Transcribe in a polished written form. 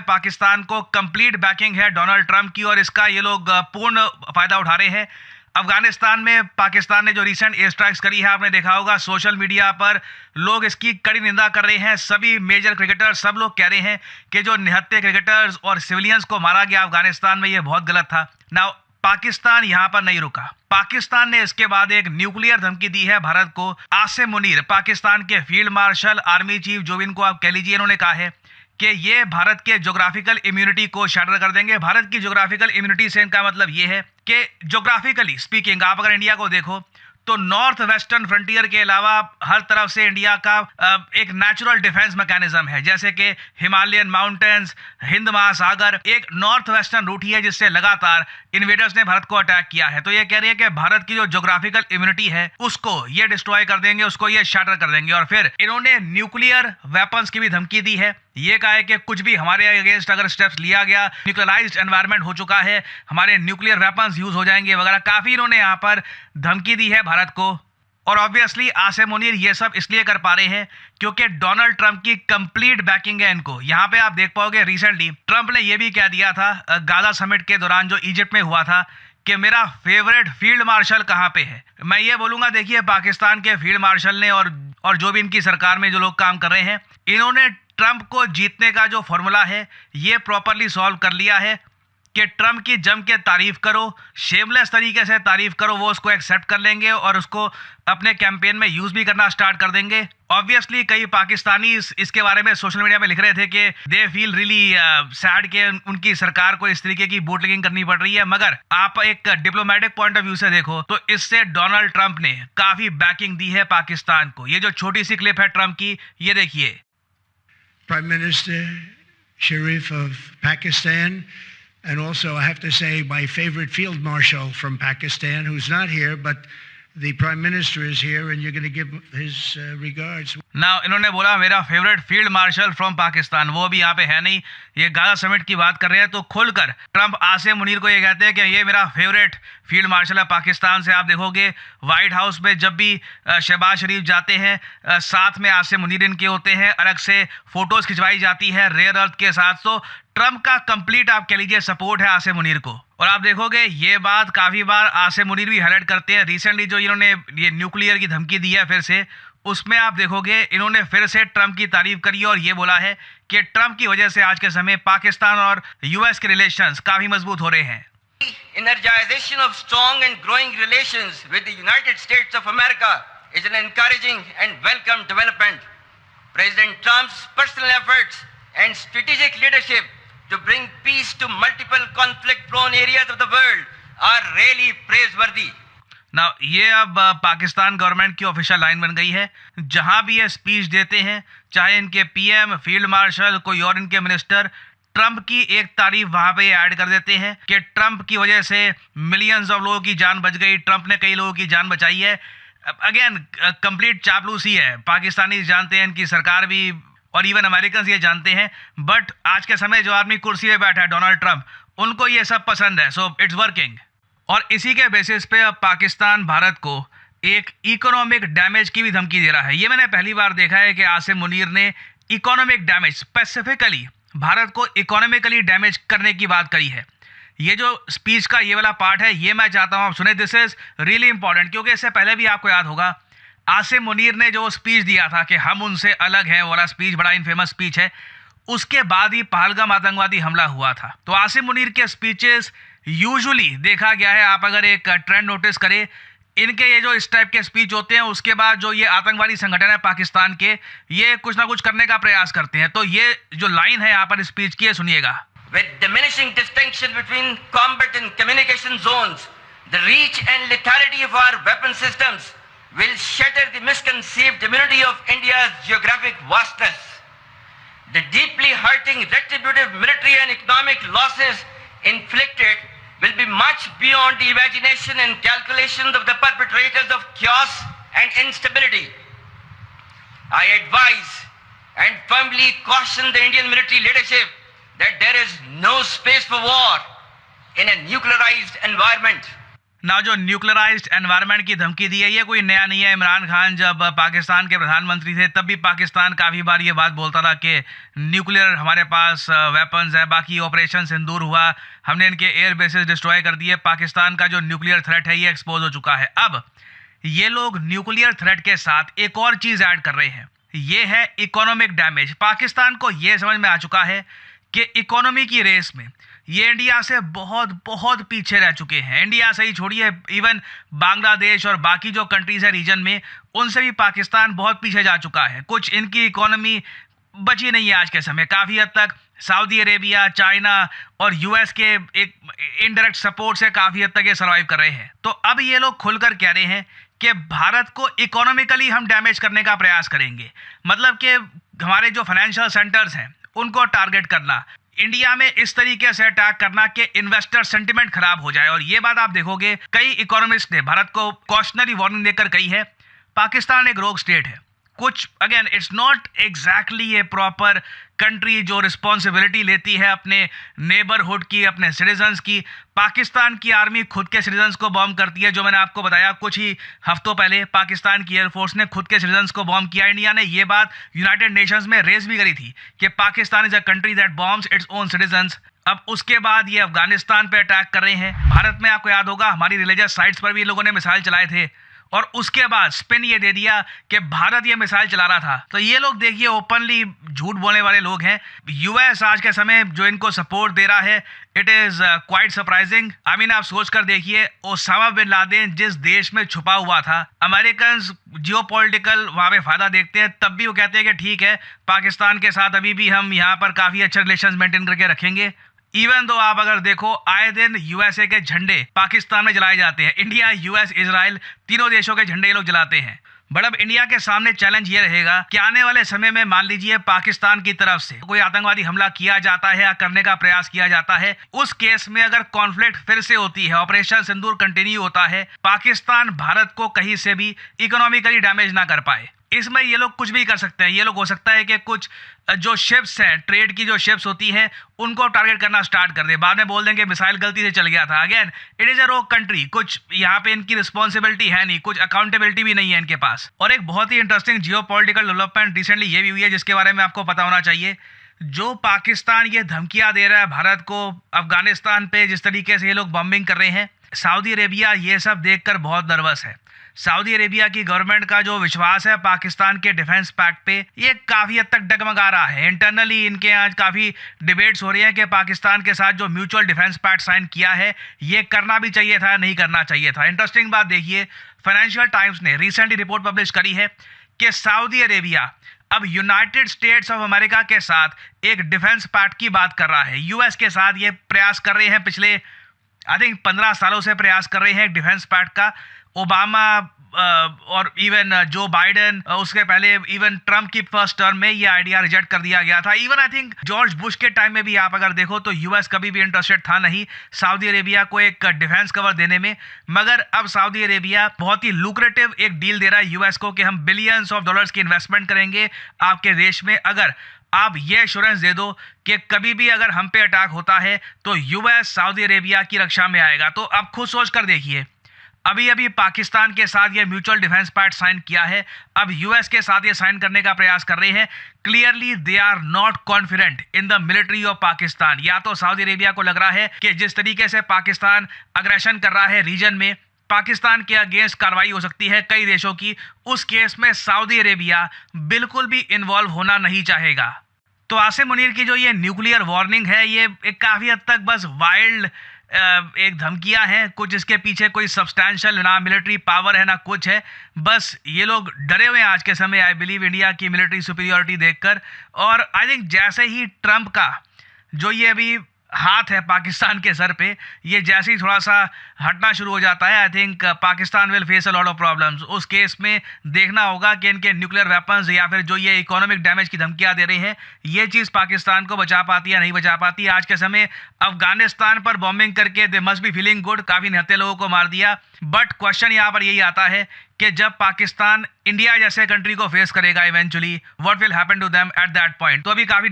पाकिस्तान को complete banking है Donald Trump की और इसका ये लोग पूर्ण फायदा उठा रहे हैं। अफगानिस्तान में पाकिस्तान ने जो रिसेंट एयर स्ट्राइक्स करी है, आपने देखा होगा सोशल मीडिया पर लोग इसकी कड़ी निंदा कर रहे हैं। सभी मेजर क्रिकेटर्स सब लोग कह रहे हैं कि जो निहत्थे क्रिकेटर्स और सिविलियंस को मारा गया अफगानिस्तान में, ये बहुत गलत था। नाउ पाकिस्तान यहां पर नहीं रुका। पाकिस्तान ने इसके बाद एक न्यूक्लियर धमकी दी है भारत को। आसिम मुनीर, पाकिस्तान के फील्ड मार्शल, आर्मी चीफ, जो भी इनको आप कह लीजिए, इन्होंने कहा है कि ये भारत के ज्योग्राफिकल इम्यूनिटी को शैटर कर देंगे। भारत की ज्योग्राफिकल इम्यूनिटी से इनका मतलब ये है कि ज्योग्राफिकली स्पीकिंग आप अगर इंडिया को देखो तो नॉर्थ वेस्टर्न फ्रंटियर के अलावा हर तरफ से इंडिया का एक नेचुरल डिफेंस मैकेनिज्म है, जैसे कि हिमालयन माउंटेन्स, हिंद महासागर, एक नॉर्थ वेस्टर्न रूट ही है जिससे लगातार इन्वेडर्स ने भारत को अटैक किया है। तो ये कह रही है कि भारत की जो ज्योग्राफिकल इम्यूनिटी है उसको ये डिस्ट्रॉय कर देंगे, उसको ये शैटर कर देंगे। और फिर इन्होंने न्यूक्लियर वेपन्स की भी धमकी दी है। ये कहा है कि कुछ भी हमारे अगेंस्ट अगर स्टेप्स लिया गया, न्यूक्लियराइज्ड एनवायरनमेंट हो चुका है, हमारे न्यूक्लियर वेपन्स यूज हो जाएंगे वगैरह। काफी इन्होंने यहाँ पर धमकी दी है भारत को। और ऑब्वियसली आसिम मुनीर ये सब इसलिए कर पा रहे हैं क्योंकि डोनाल्ड ट्रंप की कंप्लीट बैकिंग है इनको। यहाँ पे आप देख पाओगे रिसेंटली ट्रंप ने यह भी कह दिया था गाजा समिट के दौरान जो इजिप्ट में हुआ था कि मेरा फेवरेट फील्ड मार्शल कहाँ पे है। मैं ये बोलूंगा, देखिए पाकिस्तान के फील्ड मार्शल ने और जो भी इनकी सरकार में जो लोग काम कर रहे हैं, इन्होंने ट्रंप को जीतने का जो फॉर्मूला है ये प्रॉपरली सॉल्व कर लिया है कि ट्रंप की जम के तारीफ करो, शेमलेस तरीके से तारीफ करो, वो उसको एक्सेप्ट कर लेंगे और उसको अपने कैंपेन में यूज भी करना स्टार्ट कर देंगे। ऑब्वियसली कई पाकिस्तानी इसके बारे में सोशल मीडिया में लिख रहे थे कि दे फील रियली सैड कि उनकी सरकार को इस तरीके की बूटलेगिंग करनी पड़ रही है। मगर आप एक डिप्लोमेटिक पॉइंट ऑफ व्यू से देखो तो इससे डोनाल्ड ट्रंप ने काफी बैकिंग दी है पाकिस्तान को। ये जो छोटी सी क्लिप है ट्रंप की, ये देखिए। Prime Minister Sharif of Pakistan, and also I have to say my favorite field marshal from Pakistan, who's not here, but the Prime Minister is here and you're going to give his regards. Now इन्होंने बोला मेरा favourite field marshal from Pakistan, वो भी यहाँ पे है नहीं। ये गाजा समिट की बात कर रहे हैं तो खुलकर ट्रंप आसिम मुनीर को ये कहते हैं कि ये मेरा फेवरेट फील्ड मार्शल है पाकिस्तान से। आप देखोगे व्हाइट हाउस में जब भी शहबाज शरीफ जाते हैं, साथ में आसिम मुनीर इनके होते हैं, अलग से फोटोज खिंचवाई जाती है रेयर अर्थ के साथ। तो ट्रंप का कंप्लीट आप कह लीजिए सपोर्ट है आसिम मुनीर को। और आप देखोगे ये बात काफी बार आसिम मुनीर भी हाईलाइट करते हैं। रिसेंटली जो इन्होंने ये न्यूक्लियर की धमकी दी है फिर से, उसमें आप देखोगे इन्होंने फिर से ट्रंप की तारीफ करी और ये बोला है कि ट्रंप की वजह से आज के समय पाकिस्तान और यूएस के रिलेशंस काफी मजबूत हो रहे हैं। Energization of strong and growing relations with the United States of America is an encouraging and welcome development. President Trump's personal efforts and strategic leadership to bring peace to multiple conflict-prone areas of the world are really praiseworthy. Now, ये अब Pakistan government की official line बन गई है। जहां भी ये speech देते हैं, चाहे इनके पीएम, फील्ड मार्शल, कोई और इनके मिनिस्टर, ट्रंप की एक तारीफ वहां पे ऐड कर देते हैं कि ट्रंप की वजह से मिलियंस ऑफ लोगों की जान बच गई, ट्रंप ने कई लोगों की जान बचाई है। अगेन कंप्लीट चापलूसी है। पाकिस्तानी जानते हैं, इनकी सरकार भी और इवन अमेरिकन ये जानते हैं। बट आज के समय जो आदमी कुर्सी पे बैठा है डोनाल्ड ट्रंप, उनको ये सब पसंद है। So it's working. और इसी के बेसिस पे अब पाकिस्तान भारत को एक इकोनॉमिक डैमेज की भी धमकी दे रहा है। ये मैंने पहली बार देखा है कि आसिम मुनीर ने इकोनॉमिक डैमेज, स्पेसिफिकली भारत को इकोनॉमिकली डैमेज करने की बात करी है। ये जो स्पीच का ये वाला पार्ट है, ये मैं चाहता हूँ आप सुने। दिस इज रियली इंपॉर्टेंट, क्योंकि इससे पहले भी आपको याद होगा आसिम मुनीर ने जो स्पीच दिया था कि हम उनसे अलग हैं, वाला स्पीच बड़ा इनफेमस स्पीच है। उसके बाद ही पहलगाम आतंकवादी हमला हुआ था। तो आसिम मुनीर के स्पीचेस यूजुअली देखा गया है, आप अगर एक ट्रेंड नोटिस करें, इनके ये जो इस टाइप के स्पीच होते हैं, उसके बाद जो ये आतंकवादी संगठन है पाकिस्तान के, ये कुछ ना कुछ करने का प्रयास करते हैं। तो ये जो लाइन है यहाँ पर स्पीच की, सुनिएगा। With diminishing distinction between combat and communication zones, the reach and lethality of our weapon systems will shatter the misconceived immunity of India's geographic vastness. The deeply hurting retributive military and economic losses inflicted will be much beyond the imagination and calculations of the perpetrators of chaos and instability. I advise and firmly caution the Indian military leadership that there is no space for war in a nuclearized environment. ना जो न्यूक्लियराइज्ड environment की धमकी दी है ये कोई नया नहीं है। इमरान खान जब पाकिस्तान के प्रधानमंत्री थे तब भी पाकिस्तान काफ़ी बार ये बात बोलता था कि न्यूक्लियर हमारे पास वेपन्स है। बाकी ऑपरेशन सिंदूर हुआ, हमने इनके एयर बेसेस डिस्ट्रॉय कर दिए। पाकिस्तान का जो न्यूक्लियर थ्रेट है ये एक्सपोज हो चुका है। अब ये लोग न्यूक्लियर थ्रेट के साथ एक और चीज़ ऐड कर रहे हैं, ये है इकोनॉमिक डैमेज। पाकिस्तान को ये समझ में आ चुका है कि इकोनॉमी की रेस में ये इंडिया से बहुत बहुत पीछे रह चुके हैं। इंडिया से ही छोड़िए, इवन बांग्लादेश और बाकी जो कंट्रीज है रीजन में, उनसे भी पाकिस्तान बहुत पीछे जा चुका है। कुछ इनकी इकोनॉमी बची नहीं है आज के समय। काफ़ी हद तक सऊदी अरेबिया, चाइना और यूएस के एक इनडायरेक्ट सपोर्ट से काफ़ी हद तक ये सर्वाइव कर रहे हैं। तो अब ये लोग खुलकर कह रहे हैं कि भारत को इकोनॉमिकली हम डैमेज करने का प्रयास करेंगे। मतलब कि हमारे जो फाइनेंशियल सेंटर्स हैं उनको टारगेट करना, इंडिया में इस तरीके से अटैक करना कि इन्वेस्टर सेंटिमेंट खराब हो जाए। और ये बात आप देखोगे कई इकोनॉमिस्ट ने भारत को कॉशनरी वार्निंग देकर कही है। पाकिस्तान एक रोग स्टेट है। कुछ again it's not exactly A proper country जो रिस्पॉन्सिबिलिटी लेती है अपने नेबरहुड की, अपने सिटीजन्स की। पाकिस्तान की आर्मी खुद के सिटीजन्स को बॉम्ब करती है। जो मैंने आपको बताया कुछ ही हफ्तों पहले पाकिस्तान की एयरफोर्स ने खुद के सिटीजन्स को बॉम्ब किया। इंडिया ने ये बात यूनाइटेड नेशंस में रेज भी करी थी कि Pakistan is a country that bombs its own citizens. अब उसके बाद ये अफगानिस्तान पे अटैक कर रहे हैं। भारत में आपको याद होगा हमारी रिलीजियस साइट्स पर भी लोगों ने मिसाइल चलाए थे और उसके बाद स्पिन ये दे दिया कि भारत ये मिसाइल चला रहा था। तो ये लोग देखिए ओपनली झूठ बोलने वाले लोग हैं। यूएस आज के समय जो इनको सपोर्ट दे रहा है, it is quite surprising. I mean आप सोच कर देखिए, ओसामा बिन लादेन जिस देश में छुपा हुआ था, अमेरिकन जियोपॉलिटिकल वहाँ पे फ़ायदा देखते हैं, तब भी वो कहते हैं कि ठीक है पाकिस्तान के साथ अभी भी हम यहाँ पर काफ़ी अच्छे रिलेशन मेंटेन करके रखेंगे। इवन दो आप अगर देखो आए दिन यूएसए के झंडे पाकिस्तान में जलाए जाते हैं। इंडिया, यूएस, इजराइल तीनों देशों के झंडे ये लोग जलाते हैं। बट अब इंडिया के सामने चैलेंज ये रहेगा कि आने वाले समय में मान लीजिए पाकिस्तान की तरफ से कोई आतंकवादी हमला किया जाता है या करने का प्रयास किया जाता है, उस केस में अगर कॉन्फ्लिक्ट फिर से होती है, ऑपरेशन सिंदूर कंटिन्यू होता है, पाकिस्तान भारत को कहीं से भी इकोनॉमिकली डैमेज ना कर पाए। इसमें ये लोग कुछ भी कर सकते हैं। ये लोग हो सकता है कि कुछ जो शिप्स हैं, ट्रेड की जो शिप्स होती हैं, उनको टारगेट करना स्टार्ट कर दे। बाद में बोल देंगे मिसाइल गलती से चल गया था। अगेन इट इज़ अ रोग कंट्री, कुछ यहाँ पे इनकी रिस्पॉन्सिबिलिटी है नहीं, कुछ अकाउंटेबिलिटी भी नहीं है इनके पास। और एक बहुत ही इंटरेस्टिंग जियोपॉलिटिकल डेवलपमेंट रिसेंटली ये भी हुई है जिसके बारे में आपको पता होना चाहिए। जो पाकिस्तान ये धमकियाँ दे रहा है भारत को, अफगानिस्तान पे जिस तरीके से ये लोग बॉम्बिंग कर रहे हैं, सऊदी अरेबिया ये सब देखकर बहुत नर्वस है। सऊदी अरेबिया की गवर्नमेंट का जो विश्वास है पाकिस्तान के डिफेंस पैक्ट पे, ये काफ़ी हद तक डगमगा रहा है। इंटरनली इनके आज काफ़ी डिबेट्स हो रही हैं कि पाकिस्तान के साथ जो म्यूचुअल डिफेंस पैक्ट साइन किया है ये करना भी चाहिए था, नहीं करना चाहिए था। इंटरेस्टिंग बात देखिए, फाइनेंशियल टाइम्स ने रिसेंटली रिपोर्ट पब्लिश करी है कि सऊदी अरेबिया अब यूनाइटेड स्टेट्स ऑफ अमेरिका के साथ एक डिफेंस पैक्ट की बात कर रहा है। यूएस के साथ ये प्रयास कर रहे हैं, पिछले आई थिंक 15 सालों से प्रयास कर रहे हैं एक डिफेंस पैक्ट का। ओबामा और इवन जो बाइडेन, उसके पहले इवन ट्रम्प की फर्स्ट टर्म में ये आइडिया रिजेक्ट कर दिया गया था। Even I think George Bush के टाइम में भी आप अगर देखो तो यूएस कभी भी इंटरेस्टेड था नहीं सऊदी अरेबिया को एक डिफेंस कवर देने में। मगर अब सऊदी अरेबिया बहुत ही लुक्रेटिव एक डील दे रहा है यूएस को कि हम बिलियंस ऑफ डॉलर्स की इन्वेस्टमेंट करेंगे आपके देश में, अगर आप ये एश्योरेंस दे दो कि कभी भी अगर हम पे अटैक होता है तो यूएस सऊदी अरेबिया की रक्षा में आएगा। तो अब खुद सोच कर देखिए, अभी अभी पाकिस्तान के साथ ये म्यूचुअल डिफेंस पैक्ट साइन किया है, अब यूएस के साथ ये साइन करने का प्रयास कर रहे हैं। Clearly they are not confident in the military of Pakistan. या तो सऊदी अरेबिया को लग रहा है कि जिस तरीके से पाकिस्तान अग्रेशन कर रहा है रीजन में, पाकिस्तान के अगेंस्ट कार्रवाई हो सकती है कई देशों की, उस केस में सऊदी अरेबिया बिल्कुल भी इन्वॉल्व होना नहीं चाहेगा। तो आसिम मुनीर की जो ये न्यूक्लियर वार्निंग है, ये एक काफ़ी हद तक बस वाइल्ड एक धमकियां हैं, कुछ इसके पीछे कोई सब्सटैंशियल ना मिलिट्री पावर है ना कुछ है। बस ये लोग डरे हुए हैं आज के समय, आई बिलीव, इंडिया की मिलिट्री सुपीरियरिटी देखकर। और आई थिंक जैसे ही ट्रम्प का जो ये अभी हाथ है पाकिस्तान के सर पे, ये जैसे ही थोड़ा सा हटना शुरू हो जाता है, I think Pakistan will face a lot of problems. उस केस में देखना होगा कि इनके न्यूक्लियर वेपन्स या फिर जो ये इकोनॉमिक डैमेज की धमकियां दे रहे हैं, ये चीज़ पाकिस्तान को बचा पाती है या नहीं बचा पाती। आज के समय अफगानिस्तान पर बॉम्बिंग करके they must be feeling good, काफ़ी निहत्थे लोगों को मार दिया। बट क्वेश्चन यहाँ पर यही आता है कि जब पाकिस्तान इंडिया जैसे कंट्री को फेस करेगा eventually, what will happen to them at that point. तो अभी काफ़ी